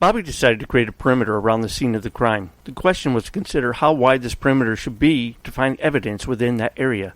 Bobby decided to create a perimeter around the scene of the crime. The question was to consider how wide this perimeter should be to find evidence within that area.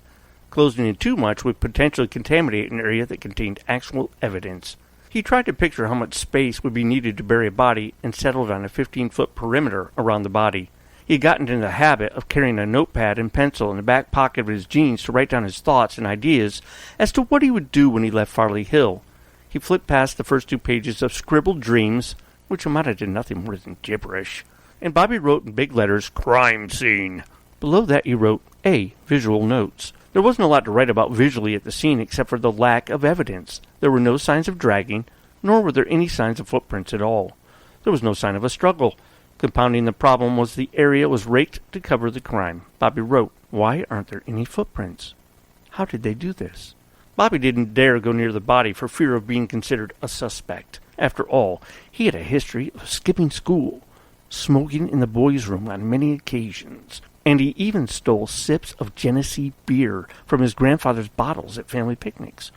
Closing in too much would potentially contaminate an area that contained actual evidence. He tried to picture how much space would be needed to bury a body and settled on a 15-foot perimeter around the body. He had gotten into the habit of carrying a notepad and pencil in the back pocket of his jeans to write down his thoughts and ideas as to what he would do when he left Farley Hill. He flipped past the first 2 pages of scribbled dreams, which amounted to nothing more than gibberish, and Bobby wrote in big letters, "Crime Scene." Below that he wrote, A. Visual Notes. There wasn't a lot to write about visually at the scene except for the lack of evidence. There were no signs of dragging, nor were there any signs of footprints at all. There was no sign of a struggle. Compounding the problem was the area was raked to cover the crime. Bobby wrote, "Why aren't there any footprints? How did they do this?" Bobby didn't dare go near the body for fear of being considered a suspect. After all, he had a history of skipping school, smoking in the boys' room on many occasions, and he even stole sips of Genesee beer from his grandfather's bottles at family picnics.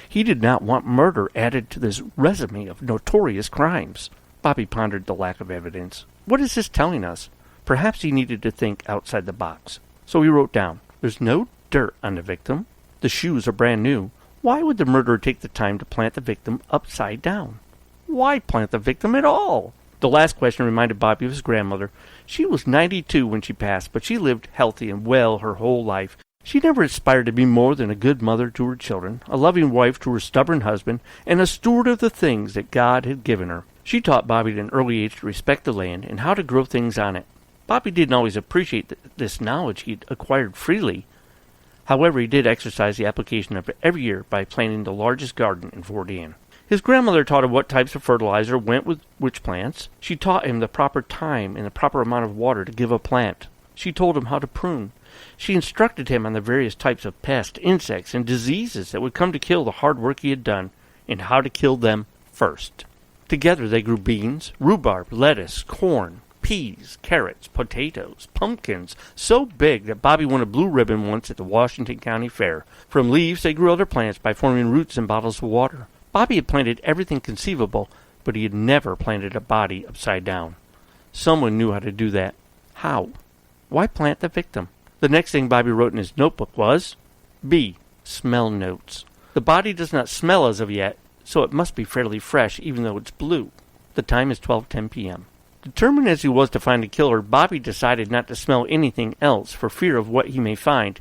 He did not want murder added to this resume of notorious crimes. Bobby pondered the lack of evidence. What is this telling us? Perhaps he needed to think outside the box. So he wrote down, "There's no dirt on the victim. The shoes are brand new. Why would the murderer take the time to plant the victim upside down? Why plant the victim at all?" The last question reminded Bobby of his grandmother. She was 92 when she passed, but she lived healthy and well her whole life. She never aspired to be more than a good mother to her children, a loving wife to her stubborn husband, and a steward of the things that God had given her. She taught Bobby at an early age to respect the land and how to grow things on it. Bobby didn't always appreciate this knowledge he had acquired freely. However, he did exercise the application of it every year by planting the largest garden in Fort Anne. His grandmother taught him what types of fertilizer went with which plants. She taught him the proper time and the proper amount of water to give a plant. She told him how to prune. She instructed him on the various types of pests, insects, and diseases that would come to kill the hard work he had done, and how to kill them first. Together they grew beans, rhubarb, lettuce, corn, peas, carrots, potatoes, pumpkins, so big that Bobby won a blue ribbon once at the Washington County Fair. From leaves they grew other plants by forming roots in bottles of water. Bobby had planted everything conceivable, but he had never planted a body upside down. Someone knew how to do that. How? Why plant the victim? The next thing Bobby wrote in his notebook was B. Smell notes. The body does not smell as of yet, so it must be fairly fresh even though it's blue. The time is 12:10 p.m. Determined as he was to find a killer, Bobby decided not to smell anything else for fear of what he may find,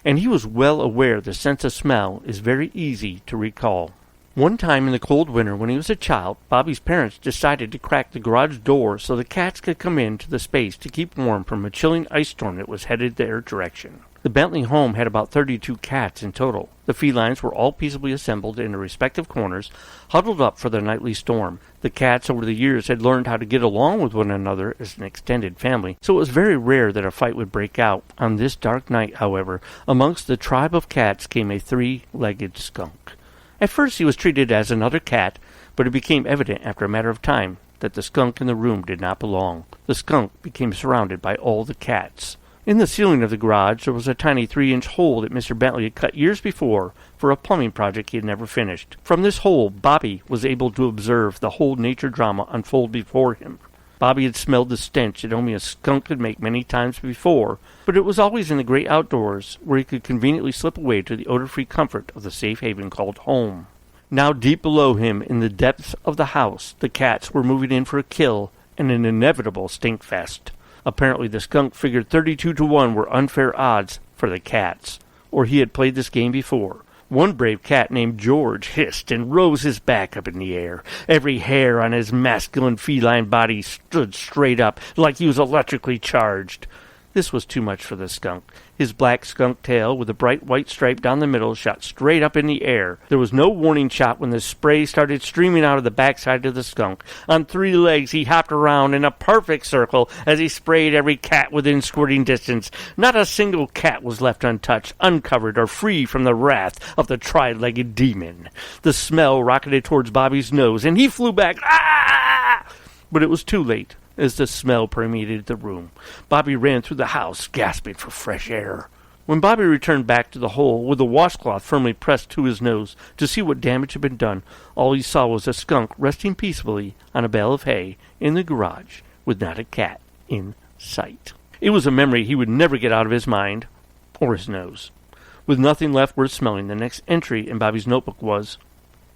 and he was well aware the sense of smell is very easy to recall. One time in the cold winter when he was a child, Bobby's parents decided to crack the garage door so the cats could come into the space to keep warm from a chilling ice storm that was headed their direction. The Bentley home had about 32 cats in total. The felines were all peaceably assembled in their respective corners, huddled up for the nightly storm. The cats over the years had learned how to get along with one another as an extended family, so it was very rare that a fight would break out. On this dark night, however, amongst the tribe of cats came a 3-legged skunk. At first he was treated as another cat, but it became evident after a matter of time that the skunk in the room did not belong. The skunk became surrounded by all the cats. In the ceiling of the garage there was a tiny 3-inch hole that Mr. Bentley had cut years before for a plumbing project he had never finished. From this hole, Bobby was able to observe the whole nature drama unfold before him. Bobby had smelled the stench that only a skunk could make many times before, but it was always in the great outdoors, where he could conveniently slip away to the odor-free comfort of the safe haven called home. Now deep below him, in the depths of the house, the cats were moving in for a kill and an inevitable stinkfest. Apparently the skunk figured 32-1 were unfair odds for the cats, or he had played this game before. One brave cat named George hissed and rose his back up in the air. Every hair on his masculine feline body stood straight up, like he was electrically charged. This was too much for the skunk. His black skunk tail, with a bright white stripe down the middle, shot straight up in the air. There was no warning shot when the spray started streaming out of the backside of the skunk. On 3 legs, he hopped around in a perfect circle as he sprayed every cat within squirting distance. Not a single cat was left untouched, uncovered, or free from the wrath of the 3-legged demon. The smell rocketed towards Bobby's nose, and he flew back. Ah! But it was too late. As the smell permeated the room, Bobby ran through the house, gasping for fresh air. When Bobby returned back to the hole with the washcloth firmly pressed to his nose to see what damage had been done, all he saw was a skunk resting peacefully on a bale of hay in the garage with not a cat in sight. It was a memory he would never get out of his mind or his nose. With nothing left worth smelling, the next entry in Bobby's notebook was,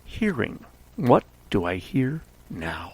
hearing. What do I hear now?